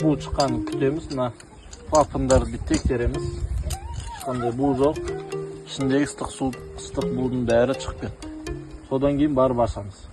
Буу чыкканын күтөбүз. Мына клапандарды текшеребиз. Эч кандай буу жок. Ичиндеги ыстык суу, ыстык буунун баары чыгып кетти. Содан кийин барып ачабыз.